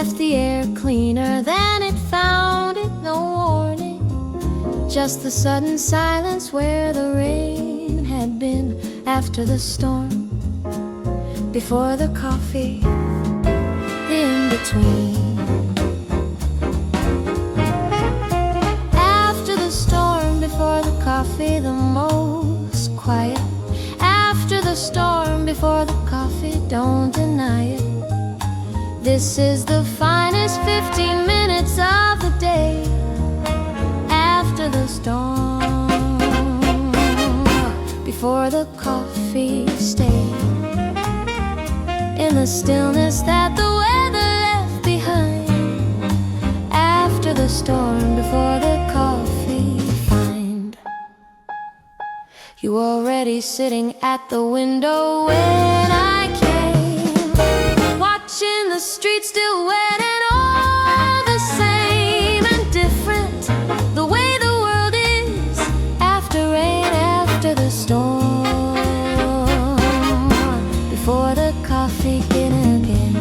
left the air cleaner than it found it. No warning, just the sudden silence where the rain had been after the storm, before the coffee, the in-between. After the storm, before the coffee, the most quiet. After the storm, before the coffee, don't deny it. This is the finest 15 minutes of the day. After the storm, before the coffee, stay in the stillness that the weather left behind. After the storm, before the coffee, find you already sitting at the window when I came, watching the streets still wet and all the same and different, the way the world is after rain, after the storm, before the coffee begin again.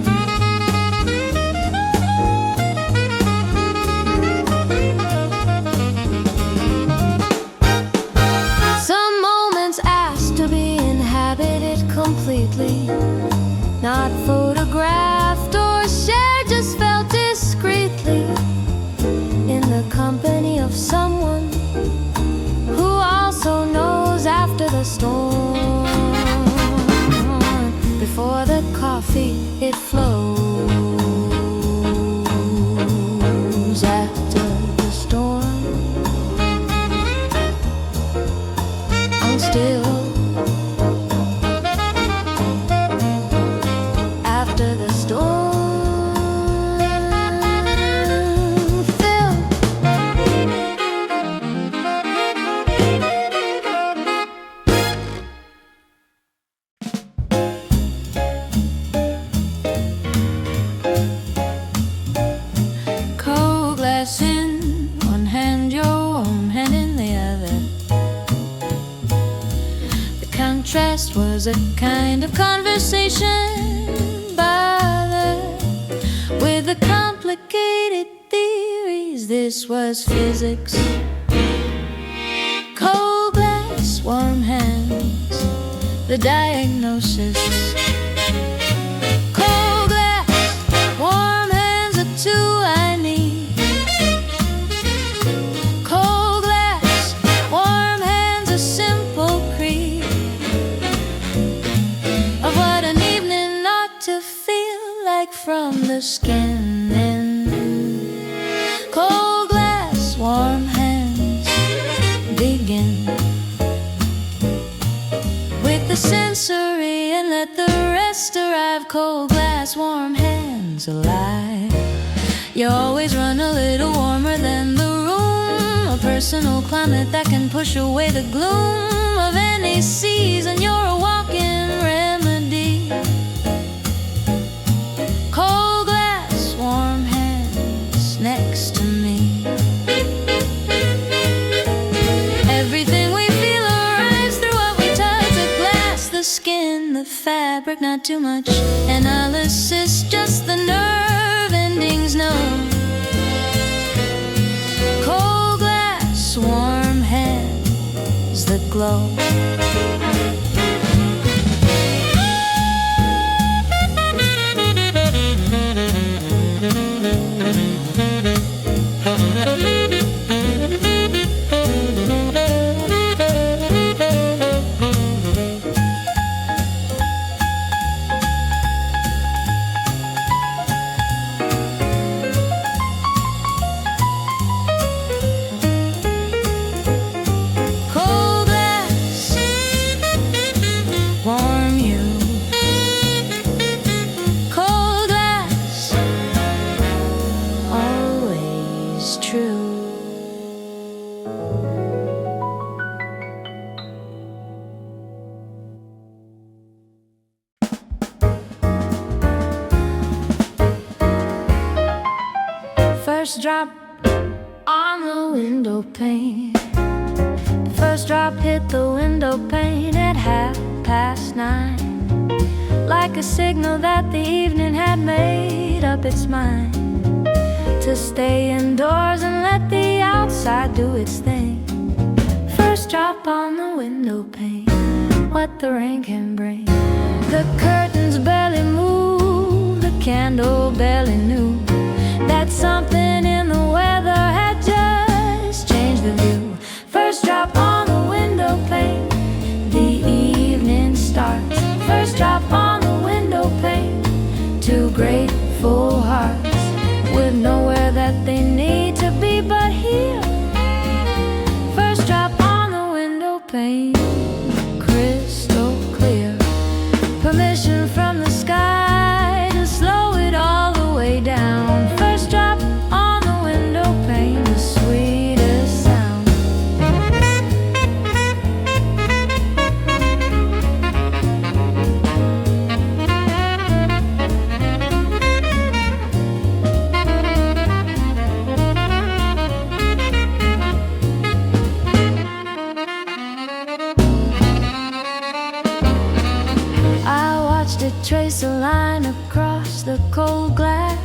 Some moments ask to be inhabited completely, not photographed or shared, just felt discreetly in the company of someone who also knows after the storm, before the coffee, it flows. After the storm, I'm still. After the storm, Phil. Cold glass in one hand, your warm hand in the other. The contrast was a kind of conversation, with the complicated theories. This was physics. Cold glass, warm hands, the diagnosis. Cold glass, warm hands are two I need. Cold glass, warm hands, a simple creed of what an evening ought to feel like from the skin in. Cold glass, warm hands, begin with the sensory and let the rest arrive. Cold glass, warm hands, alive. You always run a little warmer than the room, a personal climate that can push away the gloom of any season. You're a walking remedy. Cold glass, warm hands, next to me. Everything we feel arrives through what we touch. The glass, the skin, the fabric, not too much analysis, just the nerve endings known. Cold glass, warm hands, the glow. First drop on the window pane. The first drop hit the window pane at 9:30, like a signal that the evening had made up its mind to stay indoors and let the outside do its thing. First drop on the window pane, what the rain can bring. The curtains barely move, the candle barely knew that something in the weather had just changed the view. First drop on the window pane, the evening starts. First drop on the window pane, two grateful hearts with nowhere that they need to be but here. First drop on the window pane, crystal clear. Permission from the sky to slow it all the way down. First drop on the window pane, the sweetest sound. Trace a line across the cold glass,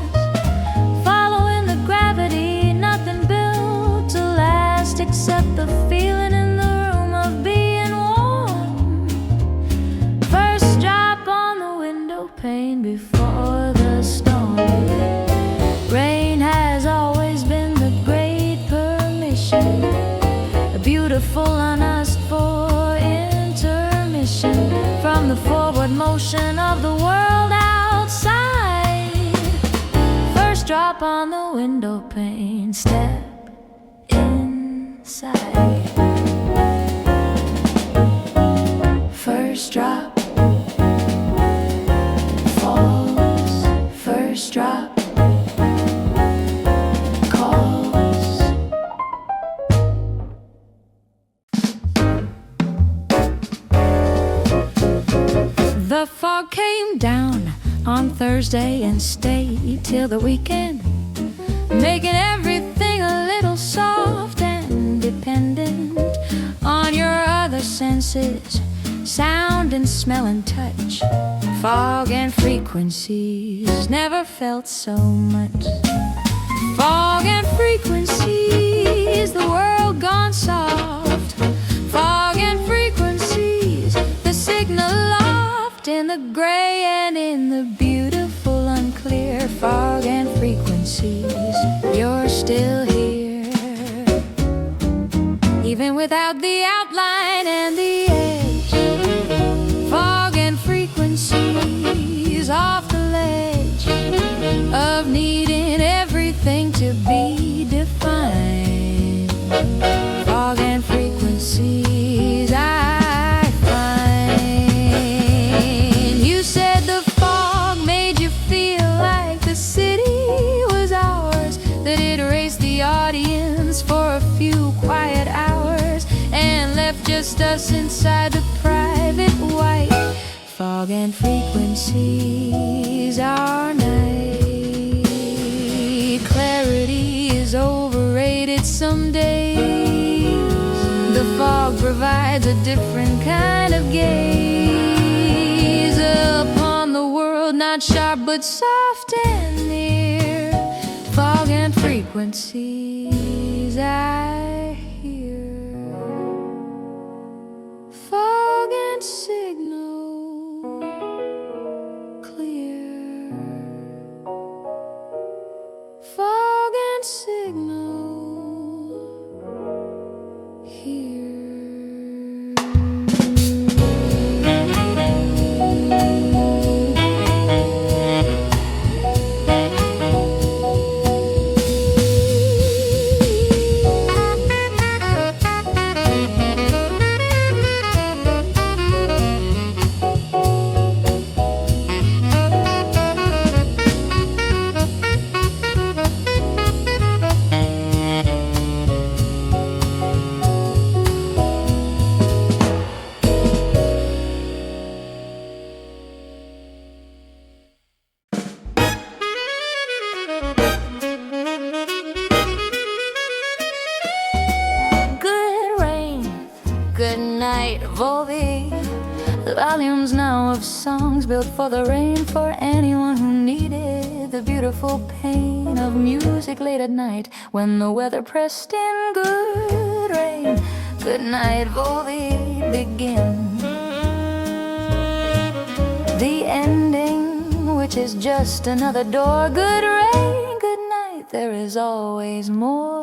following the gravity, nothing built to last except the feeling in the room of being warm. First drop on the window pane before the storm. Rain has always been the great permission, a beautiful unasked for intermission from the forward motion of the world outside. First drop on the window pane, step inside. First drop falls, first drop calls. The fog came down on Thursday and stayed till the weekend, making everything a little soft and dependent on your other senses, sound and smell and touch. Fog and frequencies never felt so much. Fog and frequencies, the world gone soft. Fog and frequencies, the signal lost in the gray and in the beautiful unclear. Fog and frequencies, you're still here, even without the outline and the edge. Fog and frequencies off the ledge of needing everything to be defined. Fog and frequencies I find. You said the fog made you feel like the city was ours, that it erased the audience for a few quiet hours and left just us inside the private white. Fog and frequencies are night. Clarity is overrated some days. The fog provides a different kind of gaze upon the world, not sharp but soft and near. Fog and frequencies I hear. Fog and signal clear. Fog and signal here. Volumes now of songs built for the rain, for anyone who needed the beautiful pain of music late at night, when the weather pressed in good rain. Good night, Volbeat, begin the ending, which is just another door. Good rain, good night, there is always more.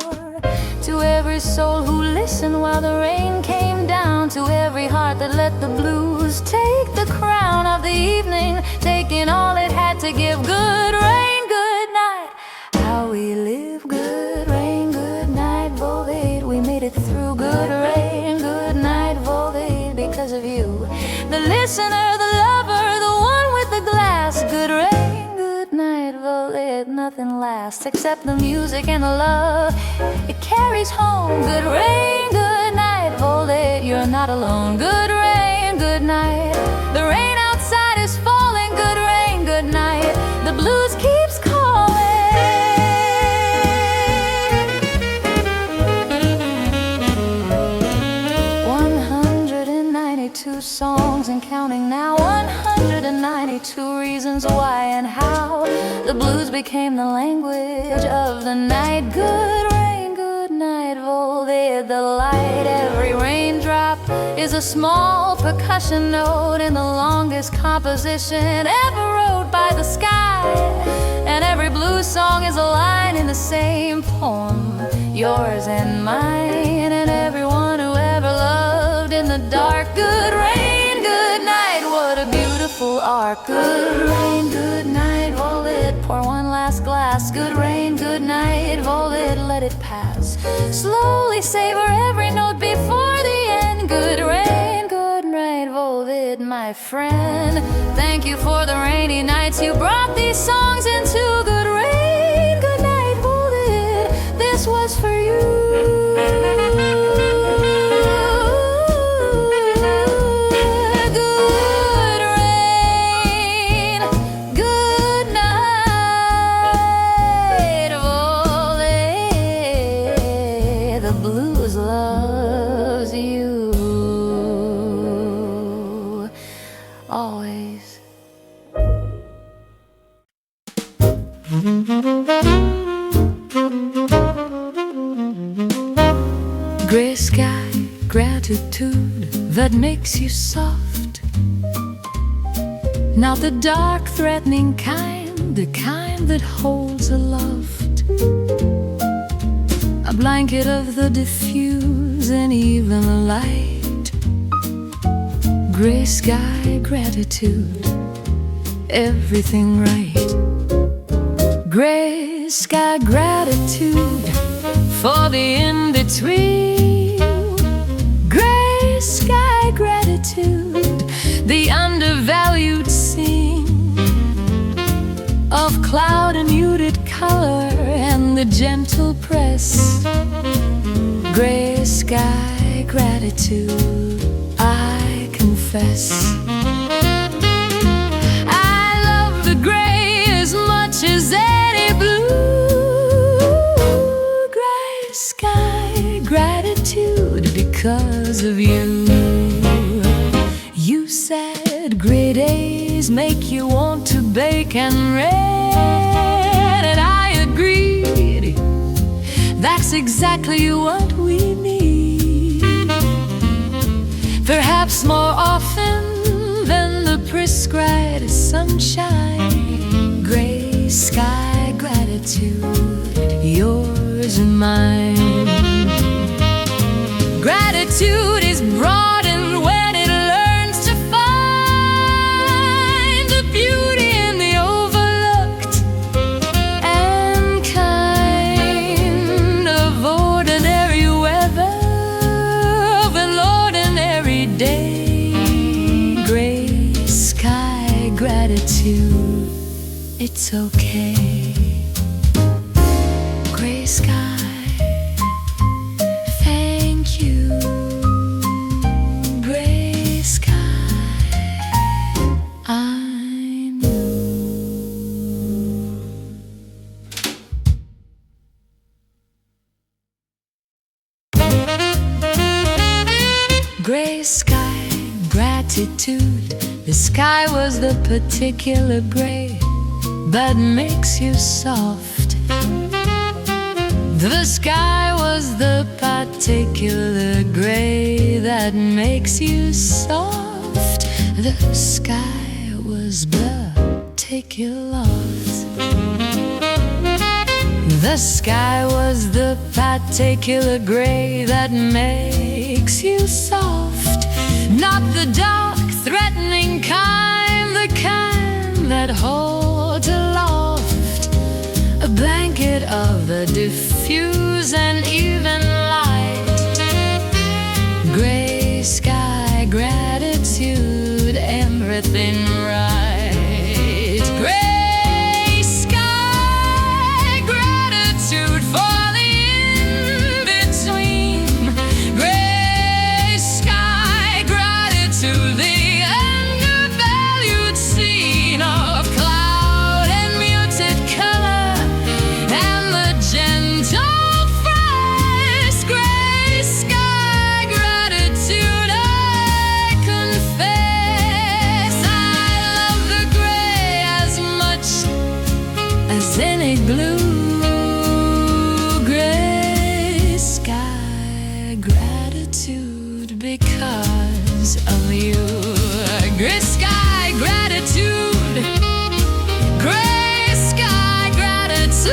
To every soul who listened while the rain came down, to every heart that let the blues take the crown of the evening, taking all it had to give. Good rain, good night, how we live. Good rain, good night, Volbeat, we made it through. Good rain, good night, Volbeat, because of you, the listener, the lover, the one with the glass. Good rain, good night, Volbeat, nothing lasts except the music and the love it carries home. Good rain, good night, Volbeat, you're not alone. Good rain, good night, the rain outside is falling. Good rain, good night, the blues keeps calling. 192 songs and counting now, 192 reasons why and how the blues became the language of the night. Good rain, good night, Volbeat, the light. Every raindrop is a small percussion note in the longest composition ever wrote by the sky. And every blues song is a line in the same poem, yours and mine, and everyone who ever loved in the dark. Good rain, good night, what a beautiful arc. Good rain, good night, Volbeat, pour one last glass. Good rain, good night, Volbeat, let it pass. Slowly savor every note before the end. Good rain, good night, Volbeat, my friend. Thank you for the rainy nights you brought these songs into. Good rain, good night, Volbeat, this was for you. Gray sky, gratitude that makes you soft. Not the dark, threatening kind, the kind that holds aloft. A blanket of the diffuse and even light. Gray sky, gratitude, everything right. Gray sky, gratitude for the in-between. Gray sky, gratitude, the undervalued scene of cloud and muted color and the gentle press. Gray sky, gratitude, I confess. I love the gray as much as any blue. Gray sky, gratitude, because of you. You said gray days make you want to bake and read, and I agreed. That's exactly what we need. Perhaps more often than the prescribed sunshine. Gray sky, gratitude, yours and mine. Gratitude is broadened when it learns to find the beauty in the overlooked and kind of ordinary weather, of an ordinary day. Gray sky, gratitude, it's okay. Gray sky, gray sky, gratitude. The sky was the particular gray. that makes you soft. The sky was the particular gray that makes you soft. The sky was particulars. The sky was the particular gray that makes you soft. Not the dark, threatening kind, the kind that holds aloft a blanket of the diffuse and even light. Gray sky, gratitude, everything right. Gray sky, gratitude for the in-between. Gray sky, gratitude, the undervalued scene of cloud and muted color and the gentle frost. Gray sky, gratitude, I confess I love the gray as much as any blue. Gray sky, gratitude because of you. Gray sky, gratitude. Gray sky, gratitude.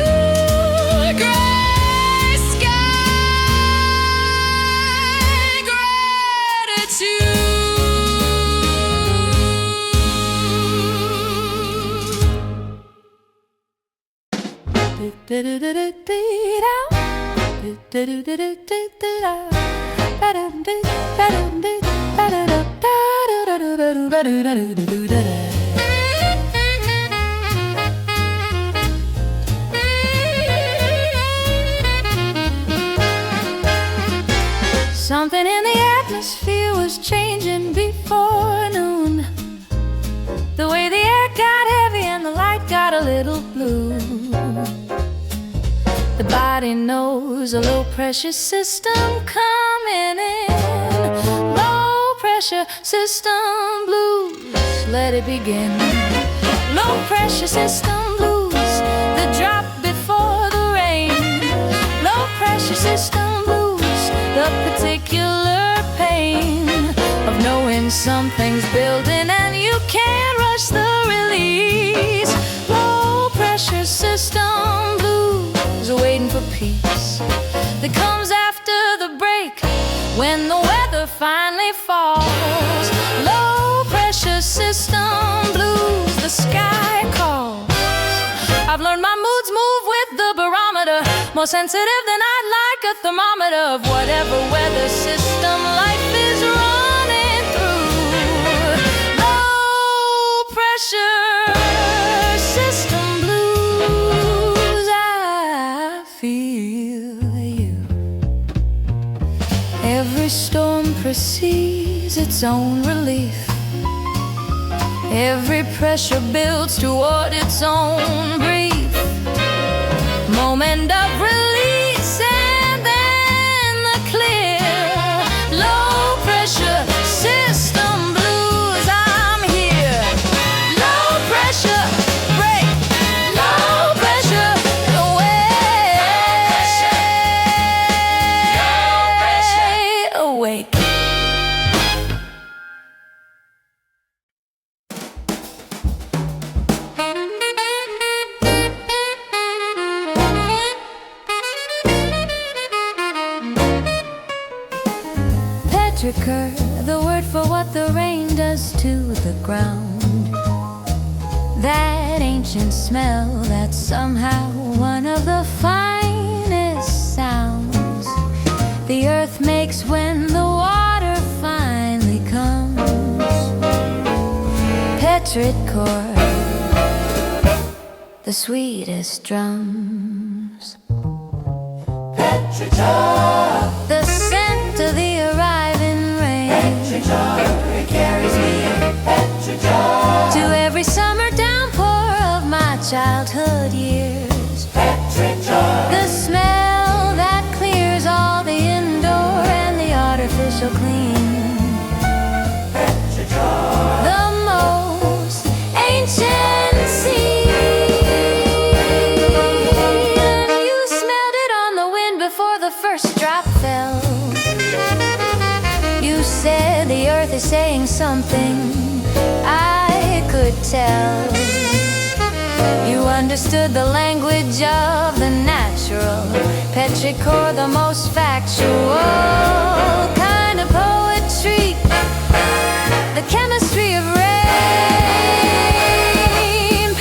Gray sky, gratitude. Something in the atmosphere was changing before noon. The way the air got heavy and the light got a little blue. The body knows a low pressure system coming in. Low pressure system blues, let it begin. Low pressure system blues, the drop before the rain. Low pressure system blues, the particular pain of knowing something's building and you can't rush the release. Low pressure system blues, waiting for peace that comes after the break when the weather finally falls. Low pressure system blues, the sky calls. I've learned my moods move with the barometer, more sensitive than I'd like a thermometer of whatever weather system life is running through. Low pressure system blues, I feel you. Every storm precedes its own relief. Every pressure builds toward its own brief moment of release and then the clear. Low pressure system blues, I'm here. Low pressure break, low pressure awake. Petrichor, the word for what the rain does to the ground. That ancient smell that's somehow one of the finest sounds the earth makes when the water finally comes. Petrichor, the sweetest drums. Petrichor, the scent of the arriving rain. Petrichor, it carries me Petrichor to every summer downpour of my childhood years. Petrichor, the smell that clears all the indoor and the artificial clean. Petrichor, the most ancient sea. saying something I could tell. You understood the language of the natural, petrichor, the most factual kind of poetry, the chemistry of rain.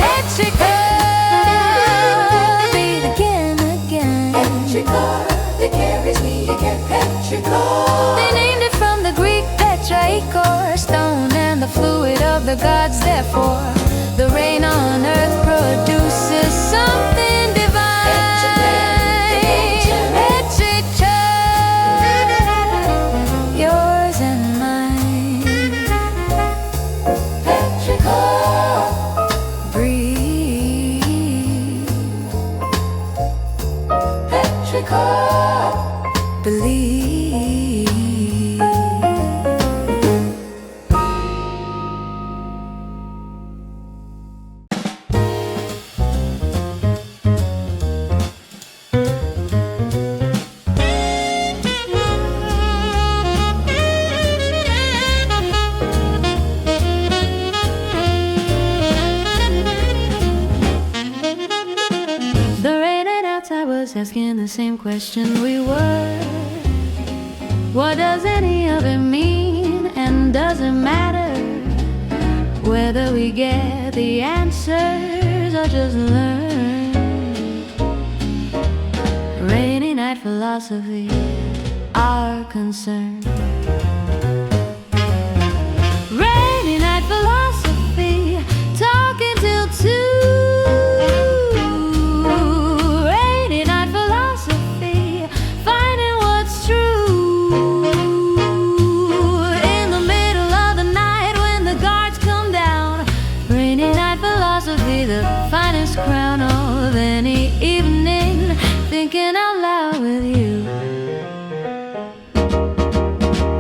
Petrichor, breathe again. Petrichor, that carries me again. Petrichor. They named it from the Greek petrichor, stone and the fluid of the gods. Therefore, the rain on earth produces something divine. Petrichor, yours and mine. Petrichor, Breathe, Petrichor. believe. Asking the same question we were. What does any of it mean? And does it matter whether we get the answers or just learn? Rainy night philosophy, our concern. Rainy night philosophy, talking till 2. The finest crown of any evening, thinking out loud with you.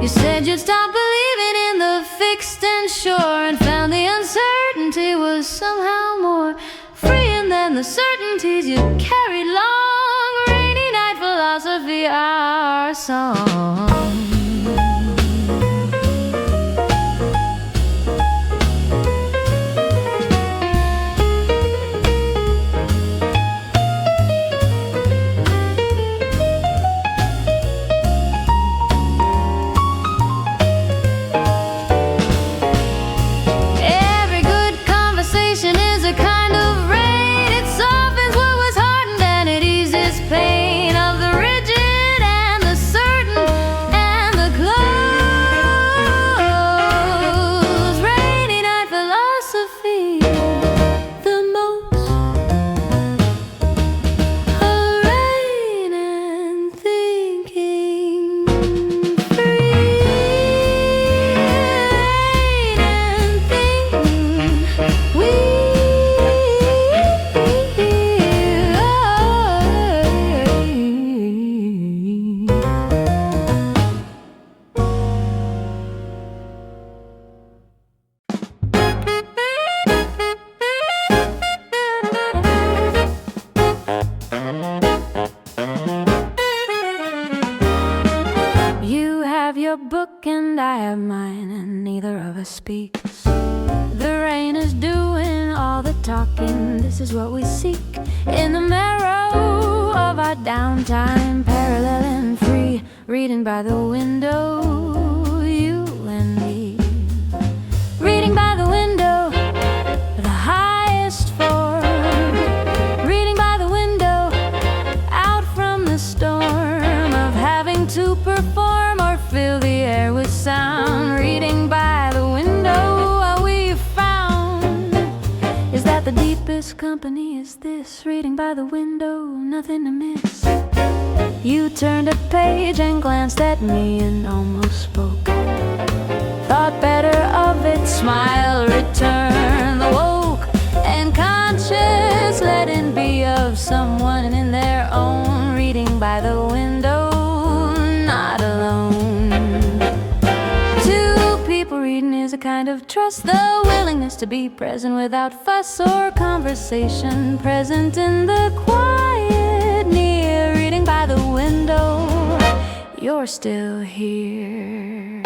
You said you'd stop believing in the fixed and sure, and found the uncertainty was somehow more freeing than the certainties you carried long. Rainy night philosophy, our song. Book and I have mine, and neither of us speaks. The rain is doing all the talking. This is what we seek in the marrow of our downtime, parallel and free, reading by the window, you and me. Reading by the window, the highest form. Reading by the window, out from the storm of having to perform or fill the air with sound. Reading by the window, what we found is that the deepest company is this. Reading by the window, nothing to miss. You turned a page and glanced at me and almost spoke. Thought better of it, smile, return the woke and conscious letting be of someone in their own. Reading by the window, not alone. Two people reading is a kind of trust, the willingness to be present without fuss or conversation, present in the quiet near. Reading by the window, you're still here.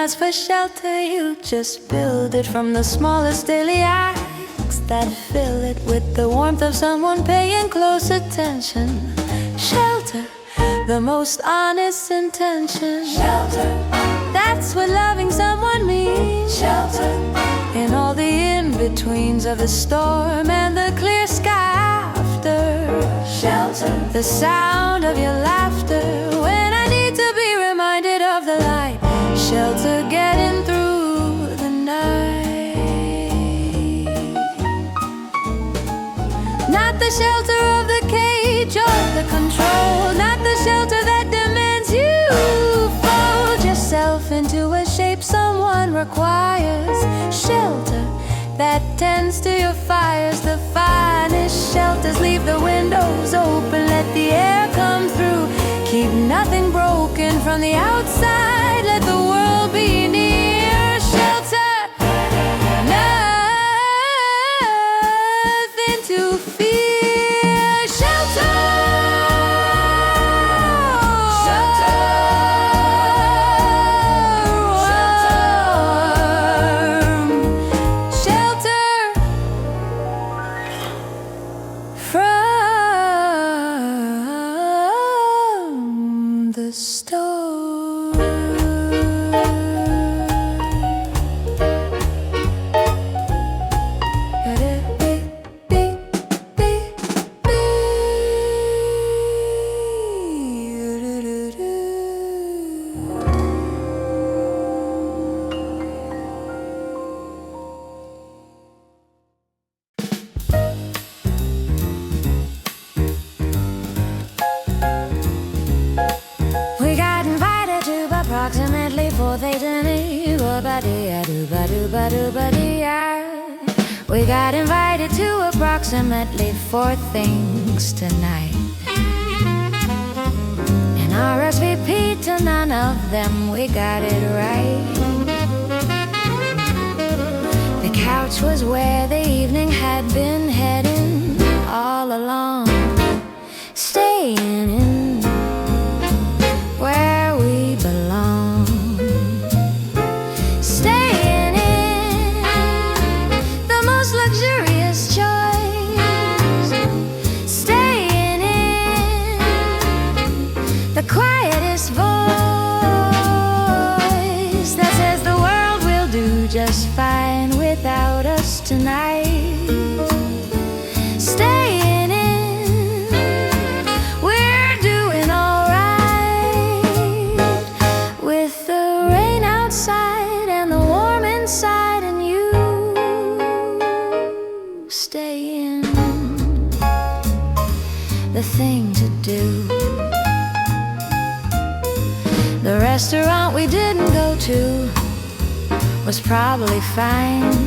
ask for shelter, you just build it from the smallest daily acts that fill it with the warmth of someone paying close attention. Shelter, the most honest intention. Shelter, that's what loving someone means. Shelter, in all the in-betweens of the storm and the clear sky after. Shelter, the sound of your laughter when I need to be reminded of the light. Shelter, getting through the night. Not the shelter of the cage or the control, not the shelter that demands you fold yourself into a shape someone requires. Shelter that tends to your fires. The finest shelters leave the windows open, let the air come through. Keep nothing broken from the outside, let the world be near. Shelter, nothing to fear. Shelter, shelter, warm. Shelter from the storm. We got invited to approximately 4:30. We got invited to approximately 4 things tonight. And RSVP to none of them, we got it right. The couch was where the evening had been heading all along, staying in where we belong. Staying in the most luxurious choice. Staying in the quietest voice that says the world will do just fine without us tonight. Staying in, we're doing alright, with the rain outside and the warm inside, and you stay in, the thing to do. The restaurant we didn't go to was probably fine.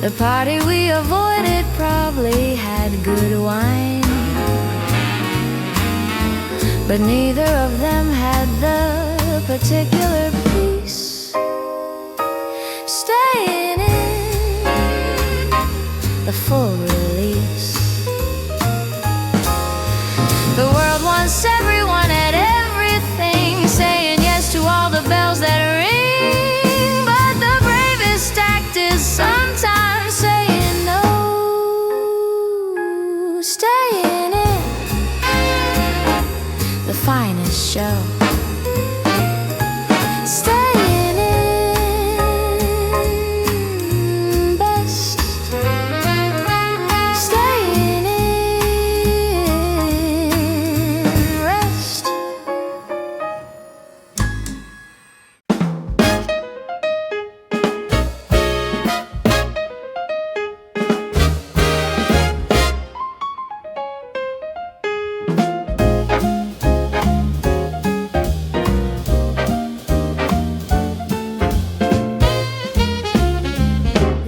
The party we avoided probably had good wine. But neither of them had the particular peace. Staying in the full release. The world wants everyone at everything, saying yes to all the bells that ring. But the bravest act is sometimes saying no. Staying in the finest show. Staying in best. Staying in rest.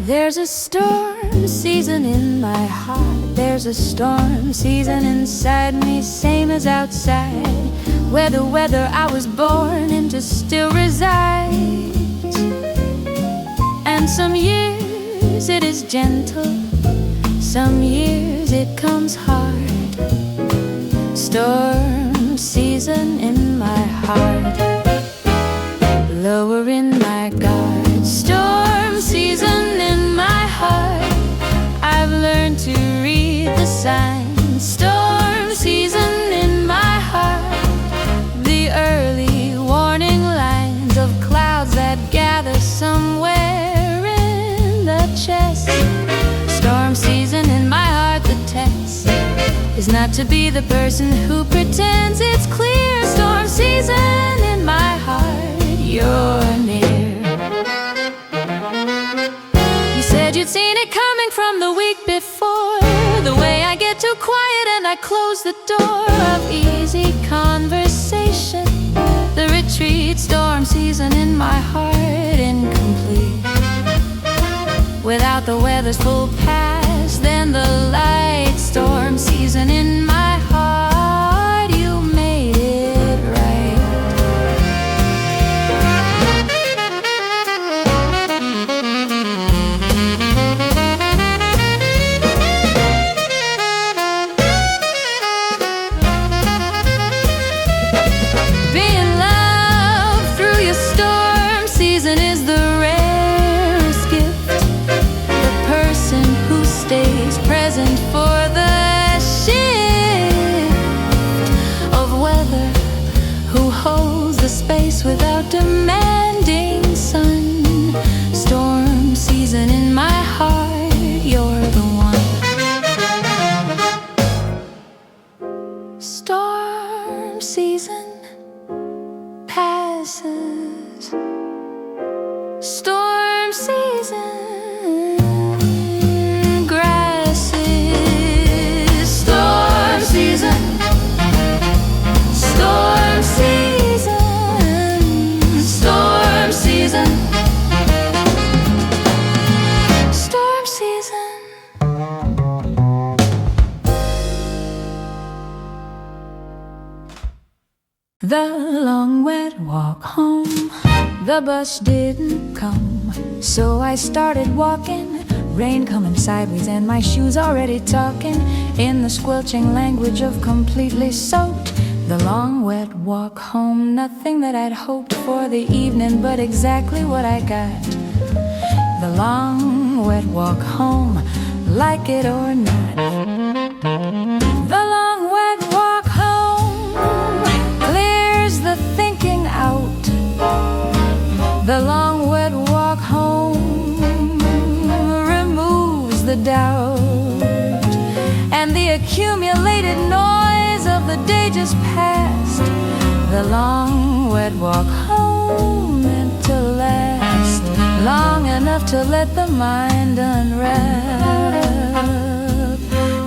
There's a storm season in my heart. There's a storm season inside me, same as outside, where the weather I was born into still resides. And some years it is gentle, some years it comes hard. Storm season in my heart. not to be the person who pretends it's clear. Storm season in my heart, you're near. You said you'd seen it coming from the week before, the way I get too quiet and I close the door of easy conversation. The retreat, storm season in my heart, incomplete. Without the weather's full pass, then the light, storm season in my heart, you made it right. Being loved through your storm season is the rarest gift. The person who stays present for the shift of weather, who holds the space without demanding sun. Storm season in my heart, you're the one. Storm season passes. Storm season grasses. Storm season. Storm season. Storm season. Storm season. The long wet walk home, the bus didn't come, so I started walking, rain coming sideways and my shoes already talking in the squelching language of completely soaked. The long wet walk home, nothing that I'd hoped for the evening, but exactly what I got. The long wet walk home, like it or not. The long wet walk home clears the thinking out. The long wet walk home removes the doubt, and the accumulated noise of the day just passed. The long wet walk home meant to last long enough to let the mind unwrap.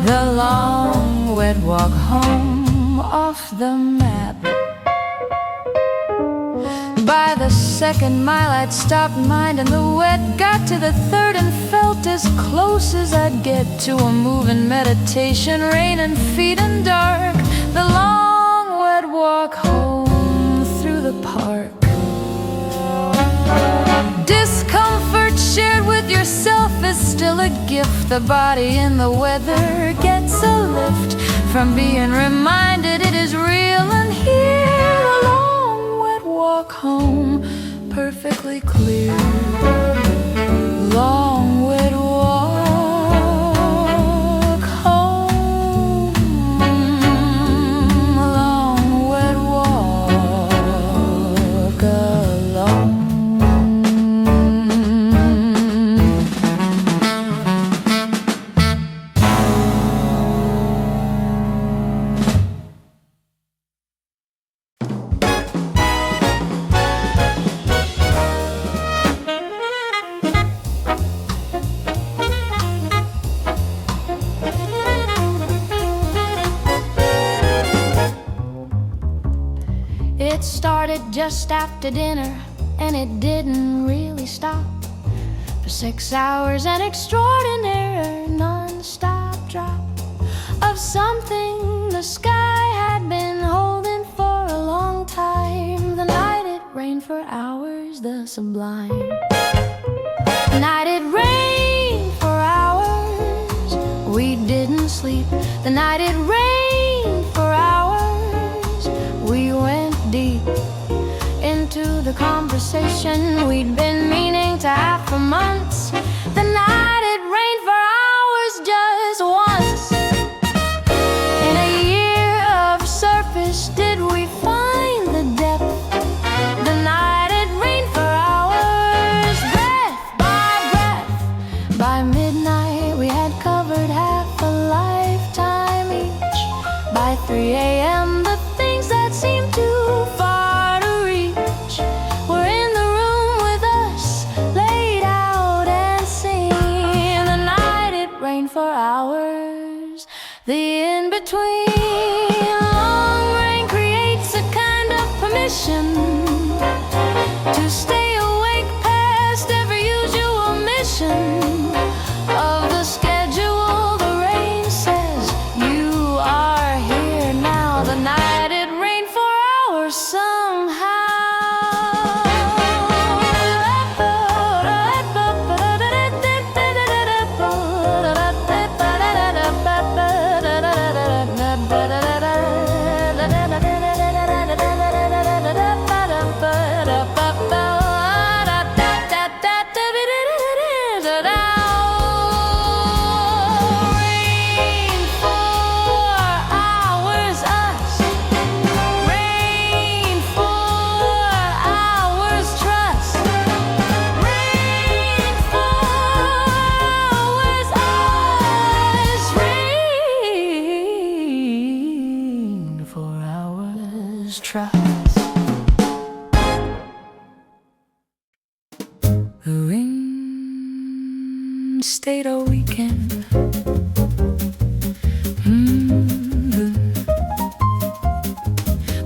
The long wet walk home off the map. By the second mile I'd stopped minding the wet, got to the third and felt as close as I'd get to a moving meditation, rain and feet and dark. The long wet walk home through the park. Discomfort shared with yourself is still a gift. The body in the weather gets a lift from being reminded it is real and here. A long wet walk home, perfectly clear. Long wet walk home. Long wet walk alone. It started just after dinner, and it didn't really stop for 6 hours. An extraordinary non-stop drop of something the sky had been holding for a long time. The night it rained for hours, the sublime. The night it rained for hours, we didn't sleep. The night it rained for hours, we went deep into the conversation we'd been meaning to have for months. The night it rained for hours just once. In a year of surface did we find the depth. The night it rained for hours, breath by breath. By midnight we had covered half a lifetime each. between. Long rain creates a kind of permission to stay awake past every usual mission of the schedule. The rain says you are here now. The night it rained for hours somehow. The rain stayed all weekend.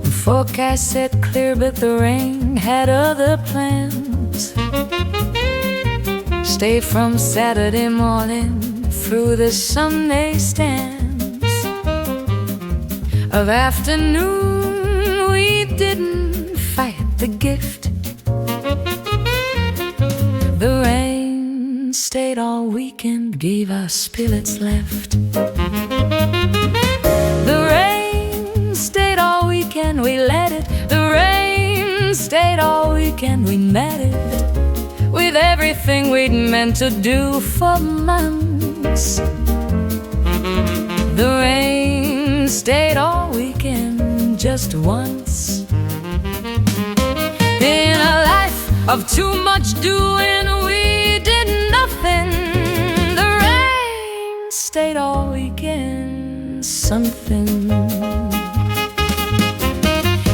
The forecast said clear, but the rain had other plans. Stay from Saturday morning through the Sunday stands. Of afternoon we didn't fight the gift. The rain stayed all weekend, gave us spirits left. The rain stayed all weekend, we let it. The rain stayed all weekend, we met it. With everything we'd meant to do for months. The rain stayed all weekend, just once. In a life of too much doing, we did nothing. The rain stayed all weekend, something.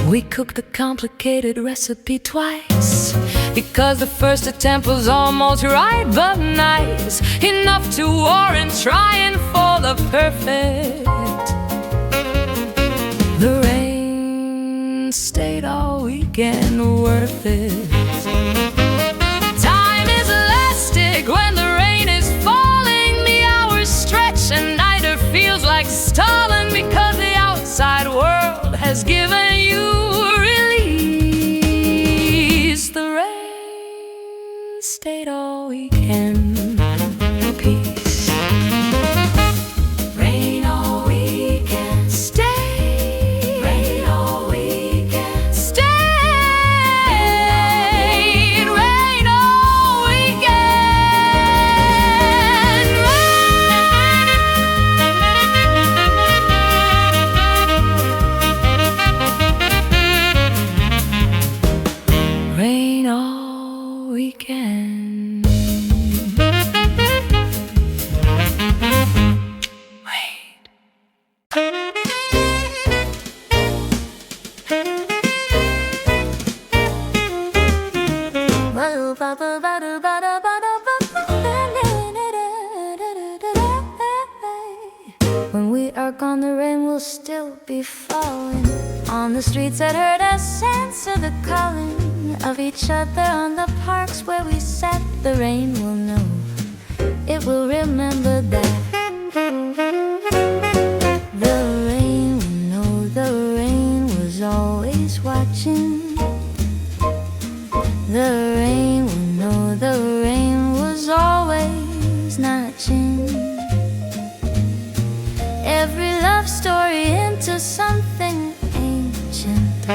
We cooked a complicated recipe twice, because the first attempt was almost right, but nice enough to warrant trying for the perfect. The rain stayed all weekend, worth it. Time is elastic when the rain is falling. The hours stretch and neither feels like stalling, because the outside world has given you release. The rain stayed all weekend, peace. Rain all weekend, stay. Rain all weekend, stay. Rain all weekend. Rain all weekend. Wait. When we are gone, the rain will still be falling on the streets that heard us answer the calling of each other. On the parks where we sat, the rain will know. It will remember that. The rain will know. The rain was always watching. The rain will know. The rain was always notching every love story into something ancient.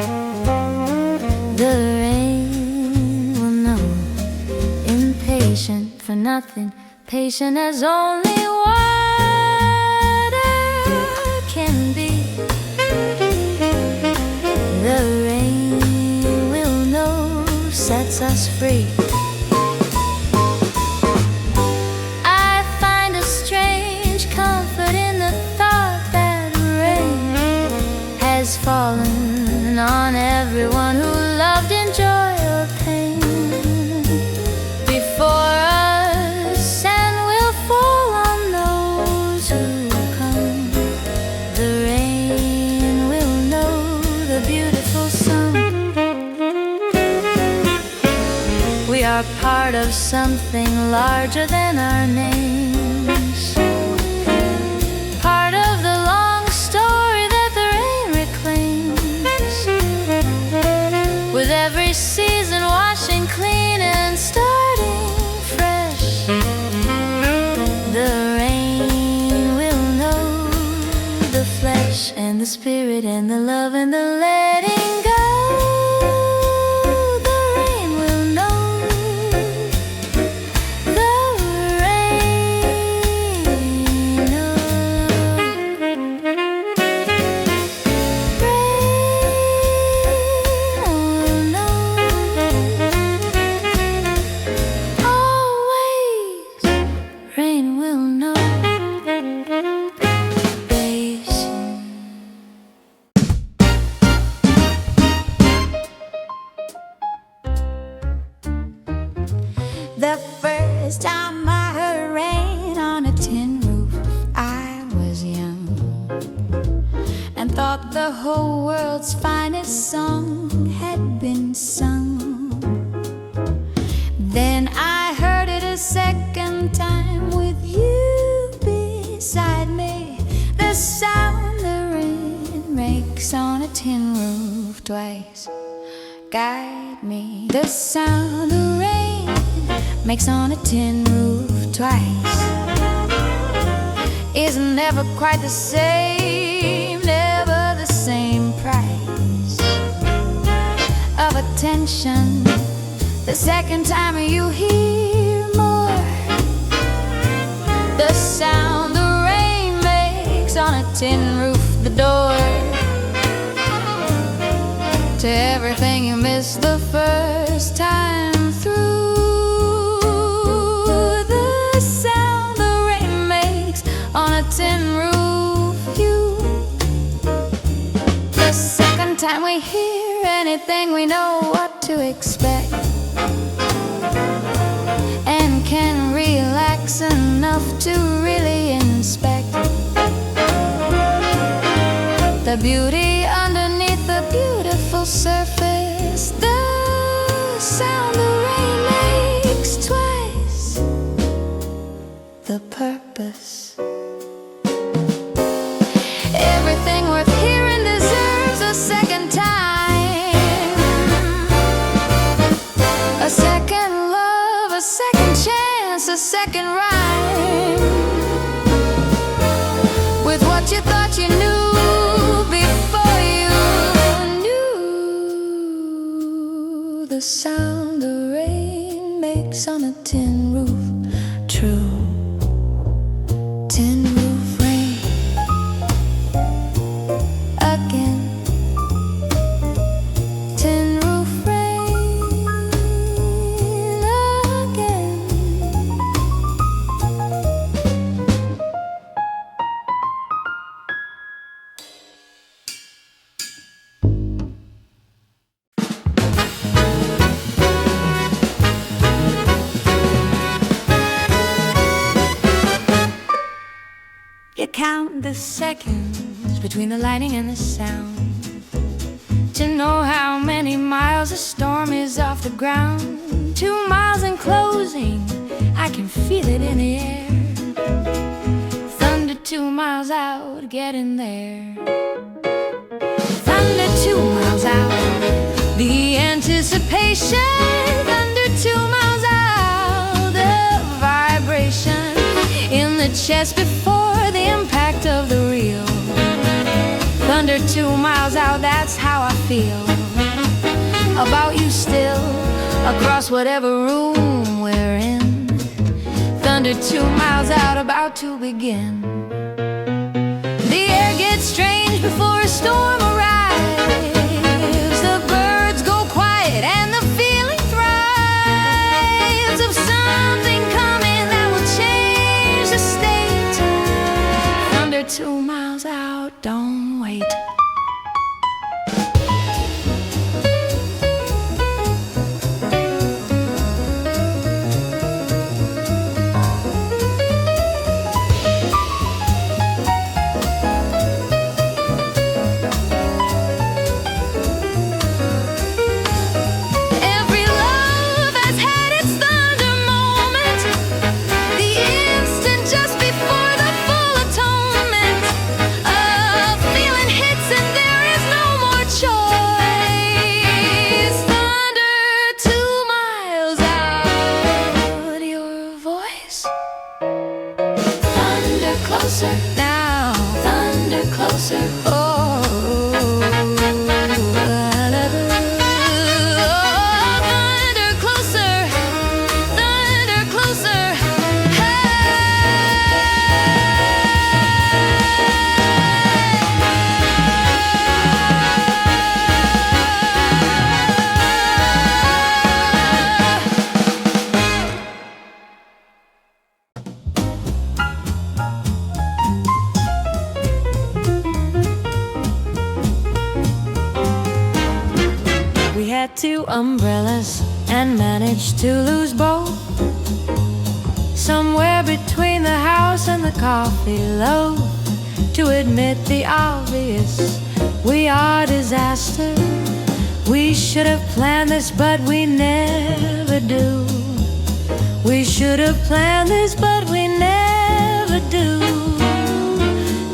The rain will know. Impatient for nothing, patient as only water can be. The rain will know, sets us free. I find a strange comfort in the thought that rain has fallen on everyone who loved in joy or pain before us, and will fall on those who come. The We are part of something larger than our names, part of the long story that the rain reclaims, with every season washing clean and starting fresh. The rain will know the flesh and the spirit and the love and the letting go. The first time I heard rain on a tin roof, I was young and thought the whole world's finest song had been sung. Then I heard it a second time with you beside me. The sound the rain makes on a tin roof twice guide me. The sound the rain makes on a tin roof twice is never quite the same, never the same price of attention. The second time you hear more, the sound the rain makes on a tin roof, the door to everything you missed the first time through. Tin roof view. The second time we hear anything, we know what to expect and can relax enough to really inspect the beauty underneath the beautiful surface. The sound the rain makes twice the purpose. Everything worth hearing deserves a second time, a second love, a second chance, a second rhyme with what you thought you knew before you knew. The sound the rain makes on a tin roof, true. Tin roof rain again. Tin roof rain again. You count the seconds between the lightning and the sound to know how many miles a storm is off the ground. 2 miles in closing, I can feel it in the air. Thunder 2 miles out, getting there. Thunder 2 miles out, the anticipation. Thunder 2 miles out, the vibration in the chest before the impact of the reel. Thunder 2 miles out, that's how I feel about you still, across whatever room we're in. Thunder 2 miles out, about to begin. The air gets strange before a storm arrives. The birds go quiet and the feeling thrives of something coming that will change the state. Thunder 2 miles out, don't wait. umbrellas and managed to lose both. Somewhere between the house and the coffee loaf. To admit the obvious, we are disaster. We should have planned this, but we never do. We should have planned this, but we never do.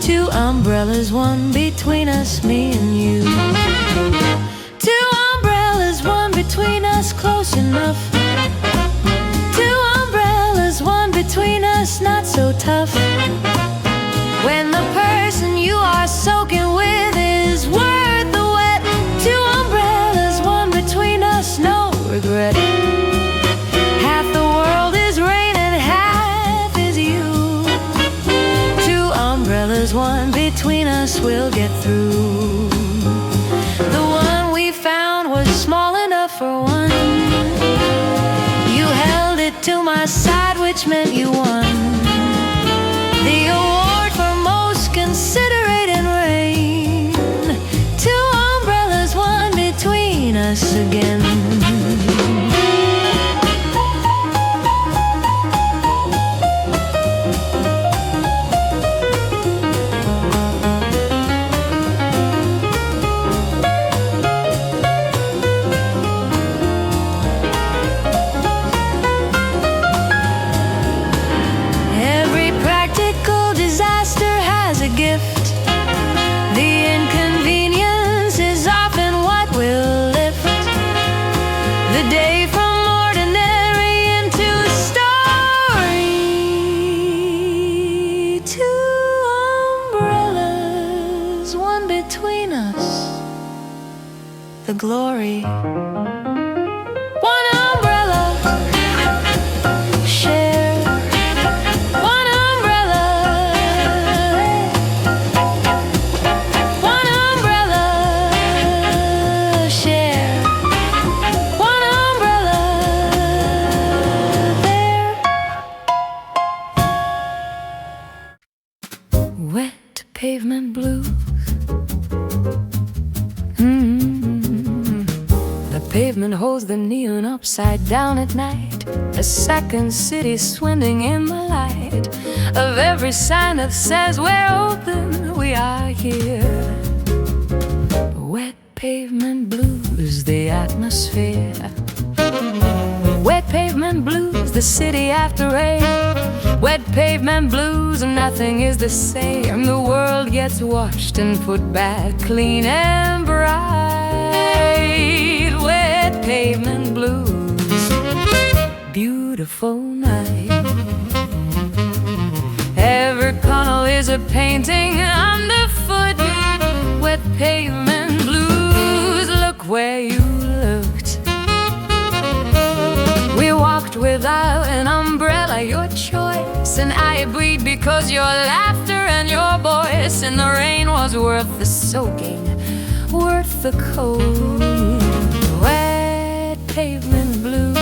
Two umbrellas, one between us, me and you. Two umbrellas, one between us, close enough. Two umbrellas, one between us, not so tough. When the person you are soaking with is worth the wet. Two umbrellas, one between us, no regret. Half the world is rain and half is you. Two umbrellas, one between us, we'll get through. The one we found was small enough for one. You held it to my side, which meant you won the award for most considerate in rain. Two umbrellas, one between us again. The glory. One umbrella, share. One umbrella, one umbrella, share. One umbrella, there. Wet pavement blues. Pavement holds the neon upside down at night. A second city swimming in the light of every sign that says we're open, we are here. Wet pavement blues, the atmosphere. Wet pavement blues, the city after rain. Wet pavement blues, nothing is the same. The world gets washed and put back clean and bright. Wet pavement blues, beautiful night. Every tunnel is a painting underfoot. Wet pavement blues, look where you looked. We walked without an umbrella, your choice, and I breathed because your laughter and your voice in the rain was worth the soaking, worth the cold. Wet pavement blues,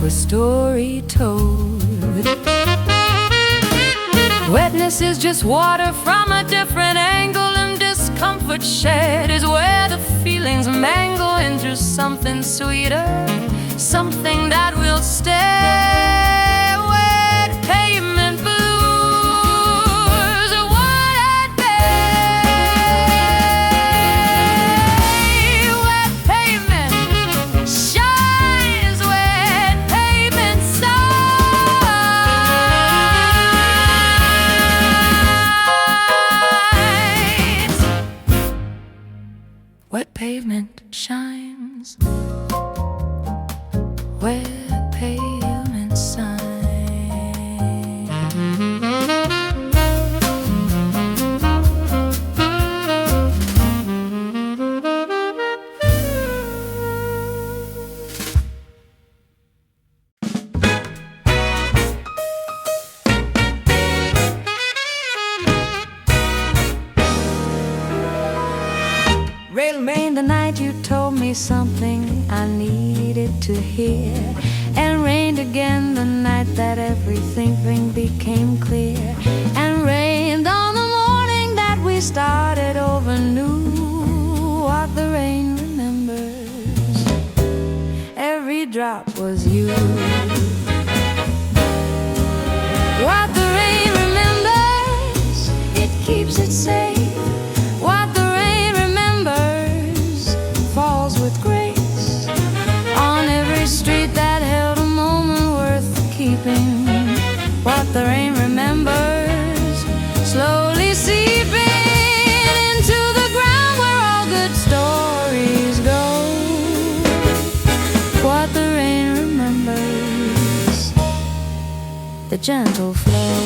a story told. Wetness is just water from a different angle, and discomfort shared is where the feelings mangle into something sweeter, something that will stay. Wet pavement blues, what bay. Wet pavement shines, wet pavement sighs. Wet pavement shines, wet pavement sign. Rail rain the night you told me something I needed to hear, and rained again the night that everything became clear, and rained on the morning that we started over new. What the rain remembers every drop was you. What the rain remembers, it keeps it safe. What the rain remembers falls with grace on every street that held a moment worth keeping. What the rain remembers slowly seeping into the ground where all good stories go. What the rain remembers, the gentle flow.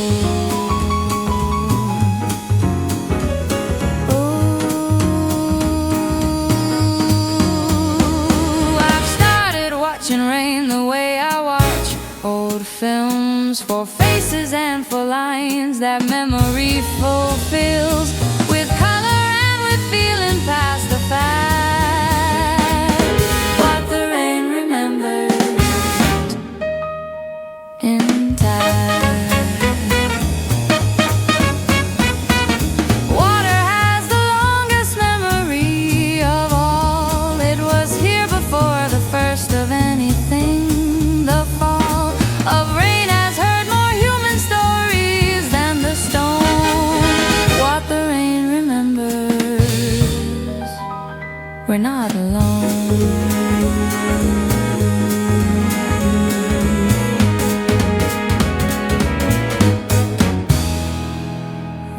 Rain the way I watch old films, for faces and for lines that memory fulfills, with color and with feeling past the fact. What the rain remembers in time. Water has the longest memory of all. It was here before the first of anything. The fall of rain has heard more human stories than the stone. What the rain remembers, we're not alone.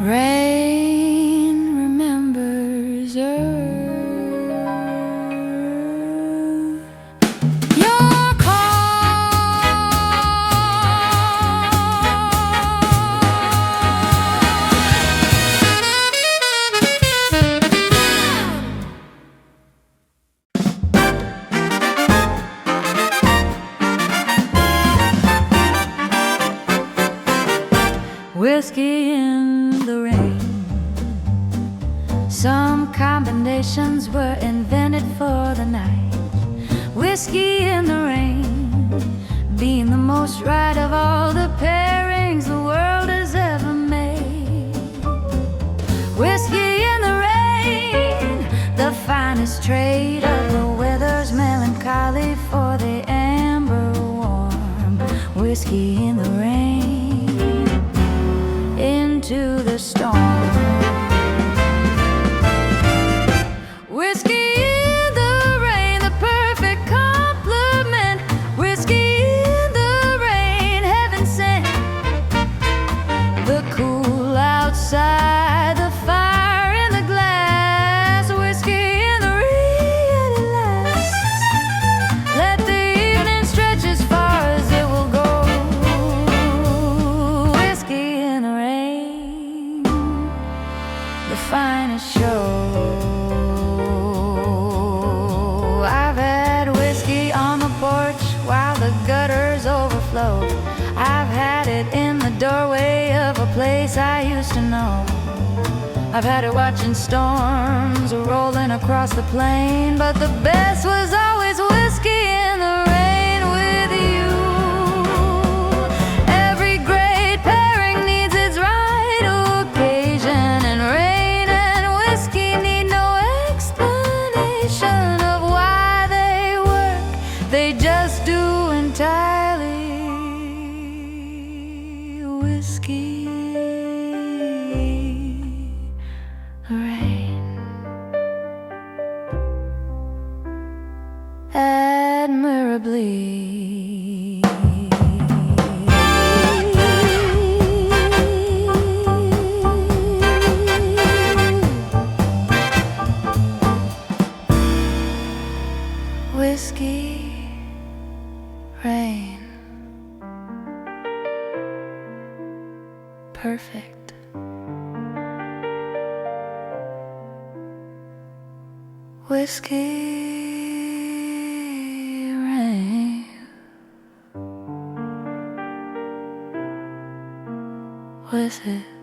Rain remembers whiskey in the rain. Some combinations were invented for the night. Whiskey in the rain being the most right of all the pairings the world has ever made. Whiskey in the rain, the finest trade of the weather's melancholy for the amber warm. Whiskey in the rain, into the storm. Whiskey in the rain, the perfect compliment. Whiskey in the rain, heaven sent. The cool outside, the fire in the glass. Whiskey in the rain, it lasts. Let the evening stretch as far as it will go. Whiskey in the rain, the finest show. I've had whiskey on the porch while the gutters overflow. I've had it in the doorway of a place I used to know. I've had it watching storms rolling across the plain, but the best was always whiskey in the rain with you. Every great pairing needs its right occasion, and rain and whiskey need no explanation of why they work. They just do entirely. Whiskey, rain, admirably. Whiskey, rain, perfect. Whiskey, rain, with it.